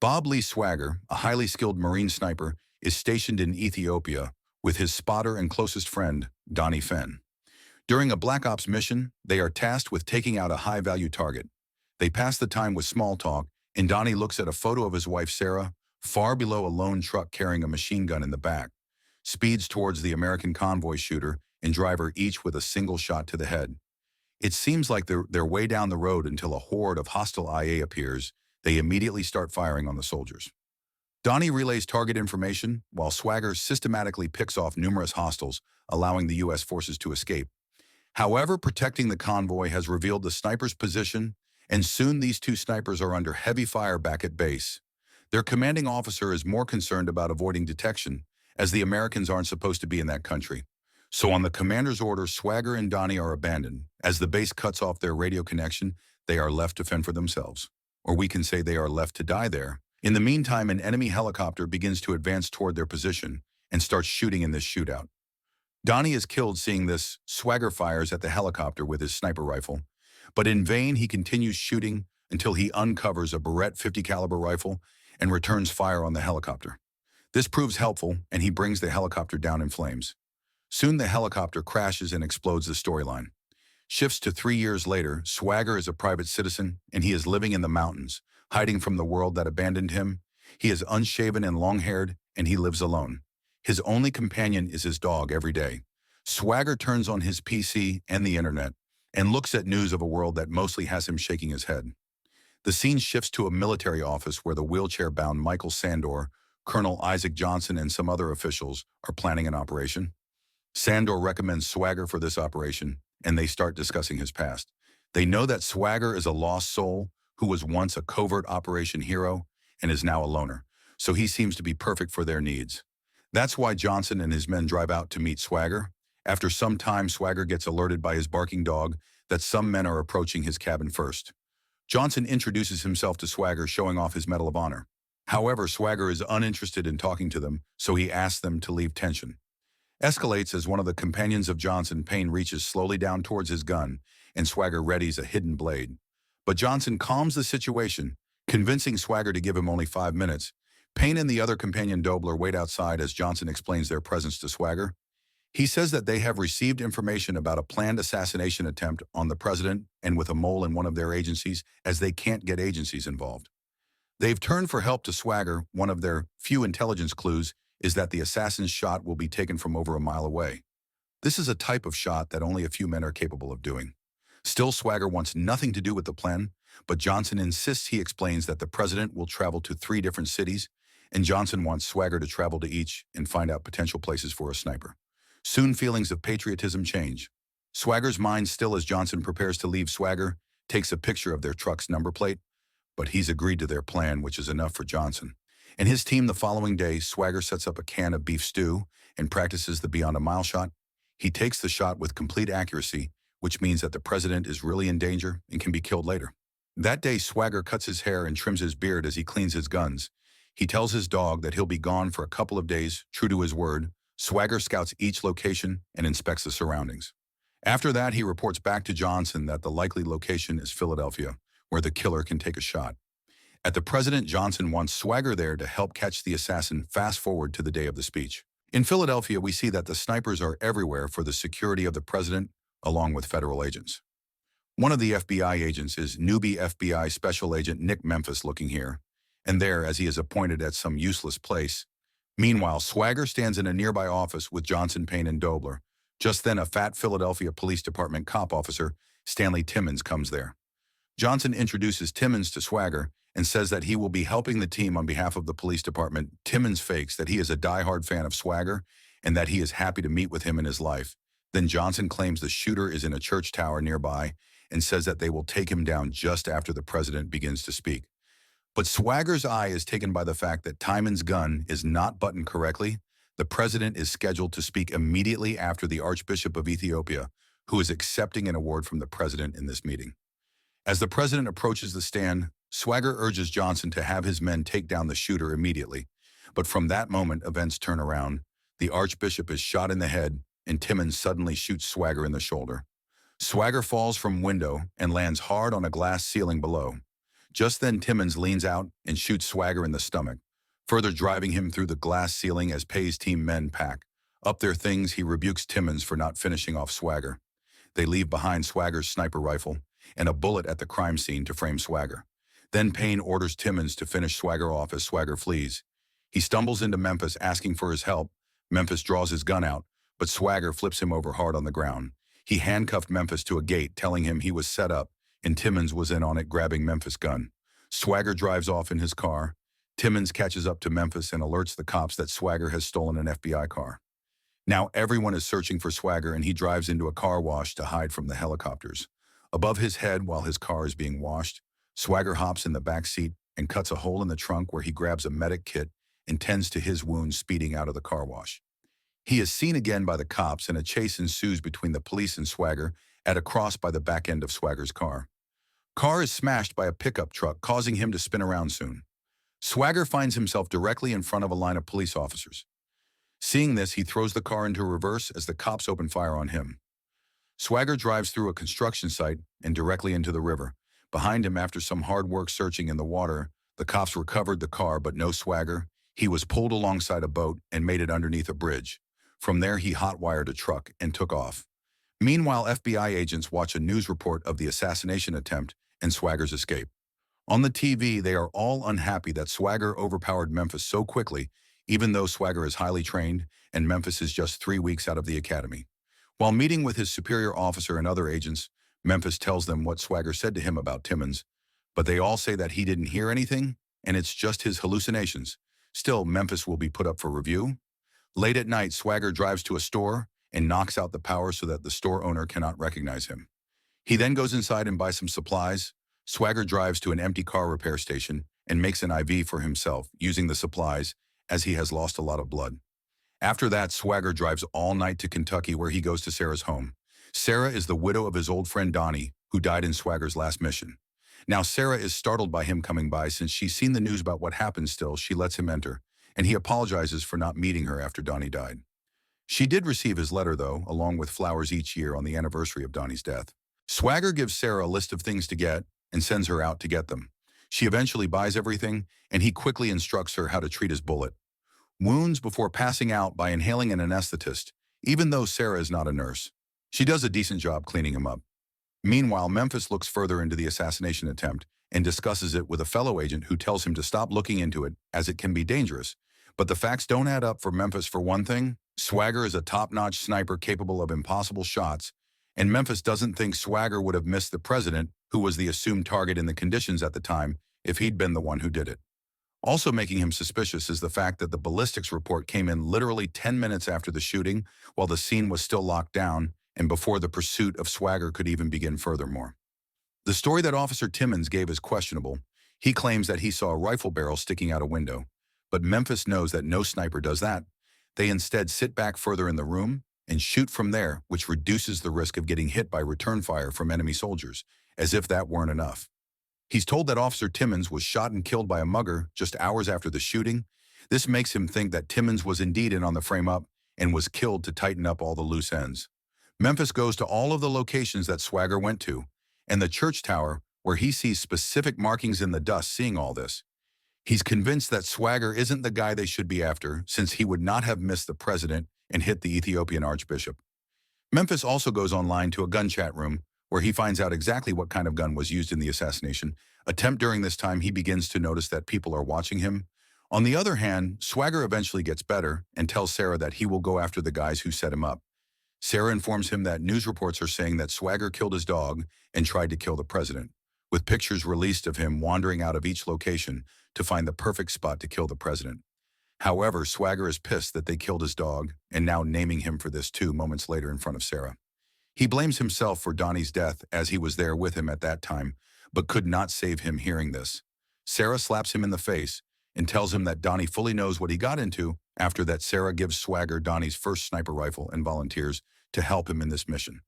Bob Lee Swagger, a highly skilled Marine sniper, is stationed in Ethiopia with his spotter and closest friend, Donnie Fenn. During a Black Ops mission, they are tasked with taking out a high-value target. They pass the time with small talk, and Donnie looks at a photo of his wife Sarah, far below a lone truck carrying a machine gun in the back, speeds towards the American convoy shooter and driver, each with a single shot to the head. It seems like they're way down the road until a horde of hostile IA appears. They immediately start firing on the soldiers. Donnie relays target information, while Swagger systematically picks off numerous hostiles, allowing the U.S. forces to escape. However, protecting the convoy has revealed the sniper's position, and soon these two snipers are under heavy fire back at base. Their commanding officer is more concerned about avoiding detection, as the Americans aren't supposed to be in that country. So on the commander's order, Swagger and Donnie are abandoned. As the base cuts off their radio connection, they are left to fend for themselves. Or we can say they are left to die there. In the meantime, an enemy helicopter begins to advance toward their position and starts shooting in this shootout. Donnie is killed seeing this. Swagger fires at the helicopter with his sniper rifle, but in vain he continues shooting until he uncovers a Beretta 50 caliber rifle and returns fire on the helicopter. This proves helpful, and he brings the helicopter down in flames. Soon the helicopter crashes and explodes. The storyline shifts to 3 years later. Swagger is a private citizen, and he is living in the mountains, hiding from the world that abandoned him. He is unshaven and long-haired, and he lives alone. His only companion is his dog every day. Swagger turns on his PC and the internet and looks at news of a world that mostly has him shaking his head. The scene shifts to a military office where the wheelchair-bound Michael Sandor, Colonel Isaac Johnson, and some other officials are planning an operation. Sandor recommends Swagger for this operation, and they start discussing his past. They know that Swagger is a lost soul who was once a covert operation hero and is now a loner, so he seems to be perfect for their needs. That's why Johnson and his men drive out to meet Swagger. After some time, Swagger gets alerted by his barking dog that some men are approaching his cabin first. Johnson introduces himself to Swagger, showing off his Medal of Honor. However, Swagger is uninterested in talking to them, so he asks them to leave. Tension escalates as one of the companions of Johnson, Payne, reaches slowly down towards his gun, and Swagger readies a hidden blade. But Johnson calms the situation, convincing Swagger to give him only 5 minutes. Payne and the other companion Dobler wait outside as Johnson explains their presence to Swagger. He says that they have received information about a planned assassination attempt on the president and with a mole in one of their agencies, as they can't get agencies involved. They've turned for help to Swagger. One of their few intelligence clues is that the assassin's shot will be taken from over a mile away. This is a type of shot that only a few men are capable of doing. Still, Swagger wants nothing to do with the plan, but Johnson insists. He explains that the president will travel to 3 different cities, and Johnson wants Swagger to travel to each and find out potential places for a sniper. Soon feelings of patriotism change. Swagger's mind still as Johnson prepares to leave. Swagger takes a picture of their truck's number plate, but he's agreed to their plan, which is enough for Johnson and his team. The following day, Swagger sets up a can of beef stew and practices the beyond a mile shot. He takes the shot with complete accuracy, which means that the president is really in danger and can be killed later. That day, Swagger cuts his hair and trims his beard as he cleans his guns. He tells his dog that he'll be gone for a couple of days. True to his word, Swagger scouts each location and inspects the surroundings. After that, he reports back to Johnson that the likely location is Philadelphia, where the killer can take a shot. At the president, Johnson wants Swagger there to help catch the assassin. Fast forward to the day of the speech. In Philadelphia, we see that the snipers are everywhere for the security of the president, along with federal agents. One of the FBI agents is newbie FBI Special Agent Nick Memphis, looking here and there as he is appointed at some useless place. Meanwhile, Swagger stands in a nearby office with Johnson, Payne, and Dobler. Just then, a fat Philadelphia Police Department cop officer, Stanley Timmons, comes there. Johnson introduces Timmons to Swagger and says that he will be helping the team on behalf of the police department. Timmons fakes that he is a die-hard fan of Swagger and that he is happy to meet with him in his life. Then Johnson claims the shooter is in a church tower nearby and says that they will take him down just after the president begins to speak. But Swagger's eye is taken by the fact that Timmons' gun is not buttoned correctly. The president is scheduled to speak immediately after the Archbishop of Ethiopia, who is accepting an award from the president in this meeting. As the president approaches the stand, Swagger urges Johnson to have his men take down the shooter immediately. But from that moment, events turn around. The Archbishop is shot in the head, and Timmons suddenly shoots Swagger in the shoulder. Swagger falls from window and lands hard on a glass ceiling below. Just then Timmons leans out and shoots Swagger in the stomach, further driving him through the glass ceiling as Pay's team men pack up their things. He rebukes Timmons for not finishing off Swagger. They leave behind Swagger's sniper rifle and a bullet at the crime scene to frame Swagger. Then Payne orders Timmons to finish Swagger off as Swagger flees. He stumbles into Memphis asking for his help. Memphis draws his gun out, but Swagger flips him over hard on the ground. He handcuffed Memphis to a gate, telling him he was set up, and Timmons was in on it, grabbing Memphis' gun. Swagger drives off in his car. Timmons catches up to Memphis and alerts the cops that Swagger has stolen an FBI car. Now everyone is searching for Swagger, and he drives into a car wash to hide from the helicopters. Above his head, while his car is being washed, Swagger hops in the back seat and cuts a hole in the trunk where he grabs a medic kit and tends to his wounds, speeding out of the car wash. He is seen again by the cops, and a chase ensues between the police and Swagger at a cross by the back end of Swagger's car. Car is smashed by a pickup truck, causing him to spin around soon. Swagger finds himself directly in front of a line of police officers. Seeing this, he throws the car into reverse as the cops open fire on him. Swagger drives through a construction site and directly into the river. Behind him, after some hard work searching in the water, the cops recovered the car, but no Swagger. He was pulled alongside a boat and made it underneath a bridge. From there, he hotwired a truck and took off. Meanwhile, FBI agents watch a news report of the assassination attempt and Swagger's escape. On the TV, they are all unhappy that Swagger overpowered Memphis so quickly, even though Swagger is highly trained and Memphis is just 3 weeks out of the academy. While meeting with his superior officer and other agents, Memphis tells them what Swagger said to him about Timmons, but they all say that he didn't hear anything and it's just his hallucinations. Still, Memphis will be put up for review. Late at night, Swagger drives to a store and knocks out the power so that the store owner cannot recognize him. He then goes inside and buys some supplies. Swagger drives to an empty car repair station and makes an IV for himself using the supplies, as he has lost a lot of blood. After that, Swagger drives all night to Kentucky, where he goes to Sarah's home. Sarah is the widow of his old friend Donnie, who died in Swagger's last mission. Now Sarah is startled by him coming by. Since she's seen the news about what happened, still she lets him enter, and he apologizes for not meeting her after Donnie died. She did receive his letter, though, along with flowers each year on the anniversary of Donnie's death. Swagger gives Sarah a list of things to get and sends her out to get them. She eventually buys everything, and he quickly instructs her how to treat his bullet wounds before passing out by inhaling an anesthetist, even though Sarah is not a nurse. She does a decent job cleaning him up. Meanwhile, Memphis looks further into the assassination attempt and discusses it with a fellow agent who tells him to stop looking into it as it can be dangerous. But the facts don't add up for Memphis. For one thing, Swagger is a top-notch sniper capable of impossible shots, and Memphis doesn't think Swagger would have missed the president, who was the assumed target in the conditions at the time, if he'd been the one who did it. Also making him suspicious is the fact that the ballistics report came in literally 10 minutes after the shooting, while the scene was still locked down and before the pursuit of Swagger could even begin. Furthermore, the story that Officer Timmons gave is questionable. He claims that he saw a rifle barrel sticking out a window, but Memphis knows that no sniper does that. They instead sit back further in the room and shoot from there, which reduces the risk of getting hit by return fire from enemy soldiers, as if that weren't enough. He's told that Officer Timmons was shot and killed by a mugger just hours after the shooting. This makes him think that Timmons was indeed in on the frame-up and was killed to tighten up all the loose ends. Memphis goes to all of the locations that Swagger went to, and the church tower, where he sees specific markings in the dust. Seeing all this, he's convinced that Swagger isn't the guy they should be after, since he would not have missed the president and hit the Ethiopian archbishop. Memphis also goes online to a gun chat room, where he finds out exactly what kind of gun was used in the assassination attempt. During this time, he begins to notice that people are watching him. On the other hand, Swagger eventually gets better and tells Sarah that he will go after the guys who set him up. Sarah informs him that news reports are saying that Swagger killed his dog and tried to kill the president, with pictures released of him wandering out of each location to find the perfect spot to kill the president. However, Swagger is pissed that they killed his dog and now naming him for this too moments later in front of Sarah. He blames himself for Donnie's death, as he was there with him at that time, but could not save him. Hearing this, Sarah slaps him in the face and tells him that Donnie fully knows what he got into. After that, Sarah gives Swagger Donnie's first sniper rifle and volunteers to help him in this mission.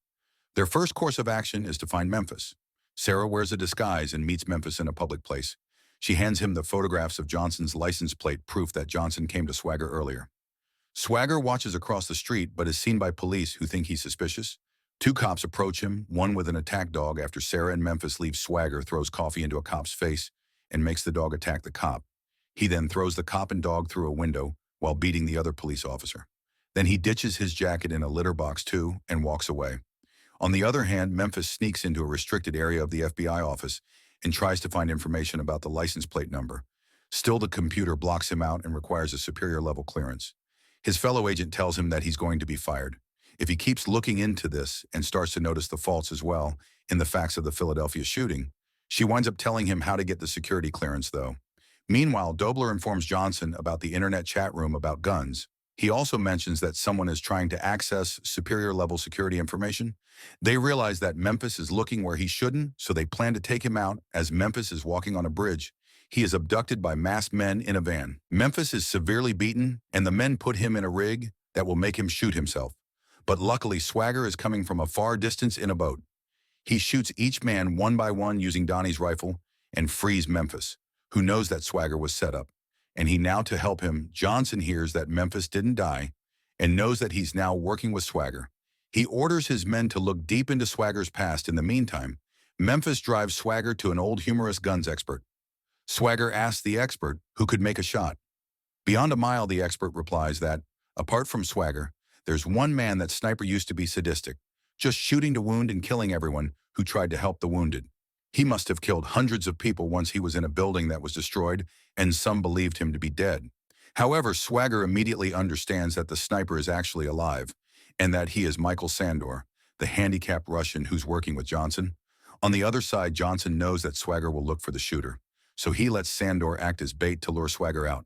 Their first course of action is to find Memphis. Sarah wears a disguise and meets Memphis in a public place. She hands him the photographs of Johnson's license plate, proof that Johnson came to Swagger earlier. Swagger watches across the street but is seen by police who think he's suspicious. Two cops approach him, one with an attack dog after Sarah and Memphis leave. Swagger throws coffee into a cop's face and makes the dog attack the cop. He then throws the cop and dog through a window while beating the other police officer. Then he ditches his jacket in a litter box too and walks away. On the other hand, Memphis sneaks into a restricted area of the FBI office and tries to find information about the license plate number. Still, the computer blocks him out and requires a superior level clearance. His fellow agent tells him that he's going to be fired if he keeps looking into this and starts to notice the faults as well in the facts of the Philadelphia shooting. She winds up telling him how to get the security clearance, though. Meanwhile, Dobler informs Johnson about the internet chat room about guns. He also mentions that someone is trying to access superior-level security information. They realize that Memphis is looking where he shouldn't, so they plan to take him out as Memphis is walking on a bridge. He is abducted by masked men in a van. Memphis is severely beaten, and the men put him in a rig that will make him shoot himself. But luckily, Swagger is coming from a far distance in a boat. He shoots each man one by one using Donnie's rifle and frees Memphis, who knows that Swagger was set up. And to help him, Johnson hears that Memphis didn't die and knows that he's now working with Swagger. He orders his men to look deep into Swagger's past. In the meantime, Memphis drives Swagger to an old humorous guns expert. Swagger asks the expert who could make a shot. Beyond a mile, the expert replies that, apart from Swagger, there's one man that Sniper used to be sadistic, just shooting to wound and killing everyone who tried to help the wounded. He must have killed hundreds of people once he was in a building that was destroyed, and some believed him to be dead. However, Swagger immediately understands that the Sniper is actually alive, and that he is Michael Sandor, the handicapped Russian who's working with Johnson. On the other side, Johnson knows that Swagger will look for the shooter, so he lets Sandor act as bait to lure Swagger out.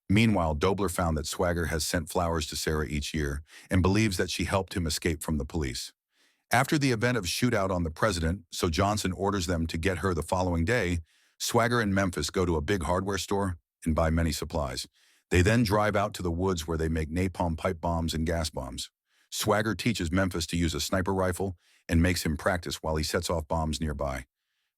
Meanwhile, Dobler found that Swagger has sent flowers to Sarah each year and believes that she helped him escape from the police. After the event of shootout on the president, so Johnson orders them to get her the following day, Swagger and Memphis go to a big hardware store and buy many supplies. They then drive out to the woods where they make napalm pipe bombs and gas bombs. Swagger teaches Memphis to use a sniper rifle and makes him practice while he sets off bombs nearby.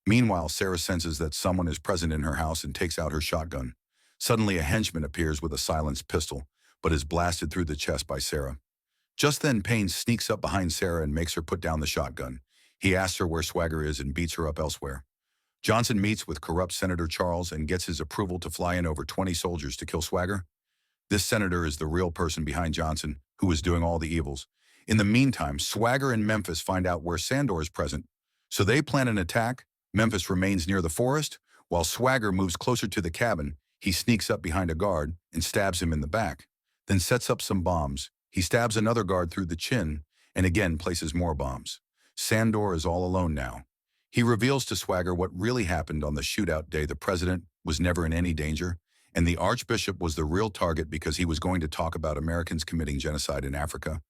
Meanwhile, Sarah senses that someone is present in her house and takes out her shotgun. Suddenly, a henchman appears with a silenced pistol, but is blasted through the chest by Sarah. Just then, Payne sneaks up behind Sarah and makes her put down the shotgun. He asks her where Swagger is and beats her up elsewhere. Johnson meets with corrupt Senator Charles and gets his approval to fly in over 20 soldiers to kill Swagger. This senator is the real person behind Johnson, who is doing all the evils. In the meantime, Swagger and Memphis find out where Sandor is present, so they plan an attack. Memphis remains near the forest, while Swagger moves closer to the cabin. He sneaks up behind a guard and stabs him in the back, then sets up some bombs. He stabs another guard through the chin and again places more bombs. Sandor is all alone now. He reveals to Swagger what really happened on the shootout day. The president was never in any danger, and the archbishop was the real target because he was going to talk about Americans committing genocide in Africa.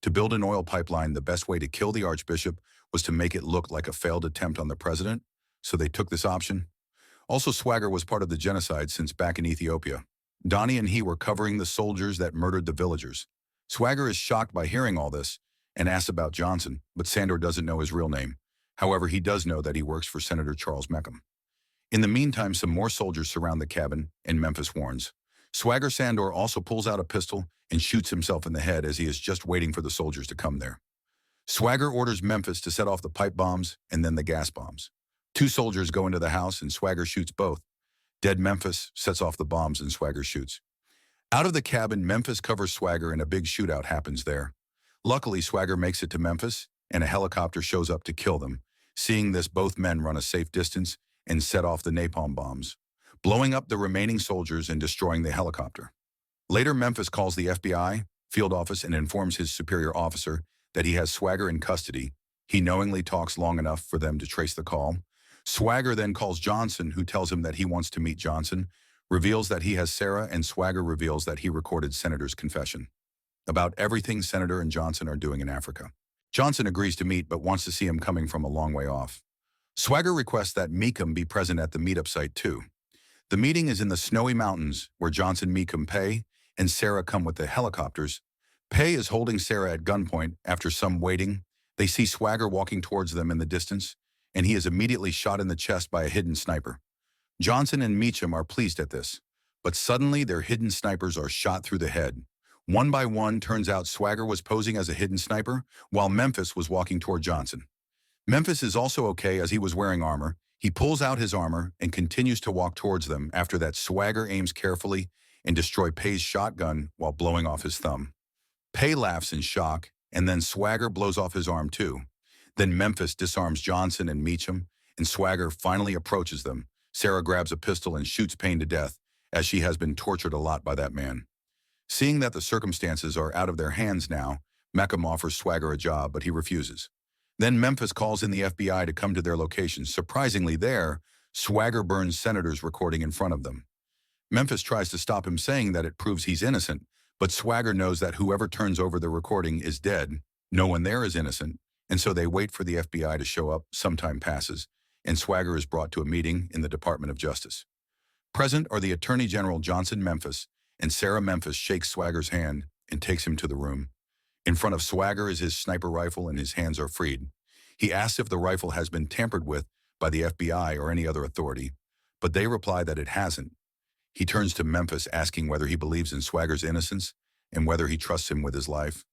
To build an oil pipeline, the best way to kill the archbishop was to make it look like a failed attempt on the president, so they took this option. Also, Swagger was part of the genocide since back in Ethiopia. Donnie and he were covering the soldiers that murdered the villagers. Swagger is shocked by hearing all this and asks about Johnson, but Sandor doesn't know his real name. However, he does know that he works for Senator Charles Meckham. In the meantime, some more soldiers surround the cabin, and Memphis warns. Swagger Sandor also pulls out a pistol and shoots himself in the head as he is just waiting for the soldiers to come there. Swagger orders Memphis to set off the pipe bombs and then the gas bombs. Two soldiers go into the house and Swagger shoots both. Dead Memphis sets off the bombs and Swagger shoots. Out of the cabin, Memphis covers Swagger and a big shootout happens there. Luckily, Swagger makes it to Memphis and a helicopter shows up to kill them. Seeing this, both men run a safe distance and set off the napalm bombs, blowing up the remaining soldiers and destroying the helicopter. Later, Memphis calls the FBI field office and informs his superior officer that he has Swagger in custody. He knowingly talks long enough for them to trace the call. Swagger then calls Johnson, who tells him that he wants to meet Johnson, reveals that he has Sarah, and Swagger reveals that he recorded Senator's confession about everything Senator and Johnson are doing in Africa. Johnson agrees to meet but wants to see him coming from a long way off. Swagger requests that Meckham be present at the meetup site too. The meeting is in the snowy mountains where Johnson, Meckham, Pay, and Sarah come with the helicopters. Pay is holding Sarah at gunpoint. After some waiting, they see Swagger walking towards them in the distance, and he is immediately shot in the chest by a hidden sniper. Johnson and Meacham are pleased at this, but suddenly their hidden snipers are shot through the head. One by one, turns out Swagger was posing as a hidden sniper, while Memphis was walking toward Johnson. Memphis is also okay as he was wearing armor. He pulls out his armor and continues to walk towards them. After that, Swagger aims carefully and destroys Pay's shotgun while blowing off his thumb. Pay laughs in shock, and then Swagger blows off his arm too. Then Memphis disarms Johnson and Meacham, and Swagger finally approaches them. Sarah grabs a pistol and shoots Payne to death, as she has been tortured a lot by that man. Seeing that the circumstances are out of their hands now, Meckham offers Swagger a job, but he refuses. Then Memphis calls in the FBI to come to their location. Surprisingly there, Swagger burns Senator's recording in front of them. Memphis tries to stop him, saying that it proves he's innocent, but Swagger knows that whoever turns over the recording is dead. No one there is innocent, and so they wait for the FBI to show up. Some time passes, and Swagger is brought to a meeting in the Department of Justice. Present are the Attorney General Johnson Memphis, and Sarah Memphis shakes Swagger's hand and takes him to the room. In front of Swagger is his sniper rifle, and his hands are freed. He asks if the rifle has been tampered with by the FBI or any other authority, but they reply that it hasn't. He turns to Memphis, asking whether he believes in Swagger's innocence and whether he trusts him with his life.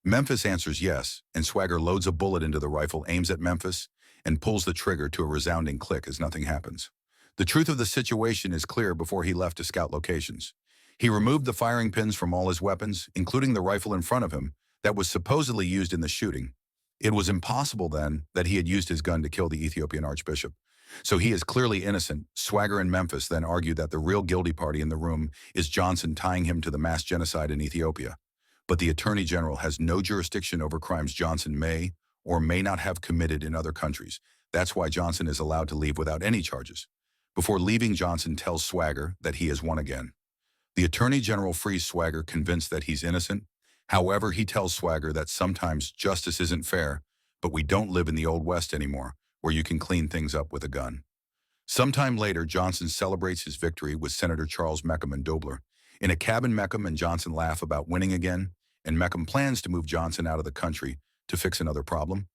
Memphis answers yes, and Swagger loads a bullet into the rifle, aims at Memphis, and pulls the trigger to a resounding click as nothing happens. The truth of the situation is clear before he left to scout locations. He removed the firing pins from all his weapons, including the rifle in front of him that was supposedly used in the shooting. It was impossible then that he had used his gun to kill the Ethiopian archbishop. So he is clearly innocent. Swagger and Memphis then argue that the real guilty party in the room is Johnson, tying him to the mass genocide in Ethiopia. But the Attorney General has no jurisdiction over crimes Johnson may or may not have committed in other countries. That's why Johnson is allowed to leave without any charges. Before leaving, Johnson tells Swagger that he has won again. The Attorney General frees Swagger, convinced that he's innocent. However, he tells Swagger that sometimes justice isn't fair, but we don't live in the Old West anymore, where you can clean things up with a gun. Sometime later, Johnson celebrates his victory with Senator Charles Meckham and Dobler. In a cabin, Meckham and Johnson laugh about winning again, and Meckham plans to move Johnson out of the country to fix another problem.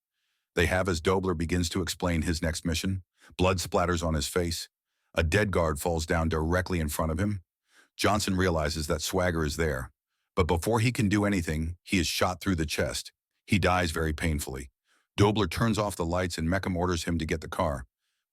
They have as Dobler begins to explain his next mission. Blood splatters on his face. A dead guard falls down directly in front of him. Johnson realizes that Swagger is there, but before he can do anything, he is shot through the chest. He dies very painfully. Dobler turns off the lights and Meckham orders him to get the car.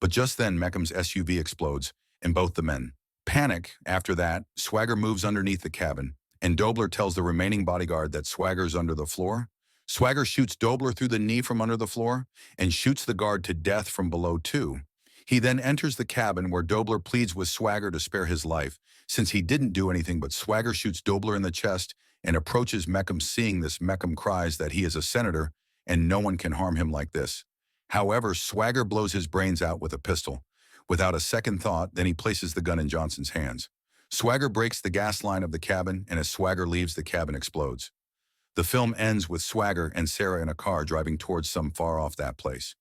But just then, Meckham's SUV explodes, and both the men panic. After that, Swagger moves underneath the cabin, and Dobler tells the remaining bodyguard that Swagger's under the floor. Swagger shoots Dobler through the knee from under the floor and shoots the guard to death from below too. He then enters the cabin, where Dobler pleads with Swagger to spare his life, since he didn't do anything, but Swagger shoots Dobler in the chest and approaches Meckham. Seeing this, Meckham cries that he is a senator and no one can harm him like this. However, Swagger blows his brains out with a pistol. Without a second thought, then he places the gun in Johnson's hands. Swagger breaks the gas line of the cabin, and as Swagger leaves, the cabin explodes. The film ends with Swagger and Sarah in a car driving towards some far off that place.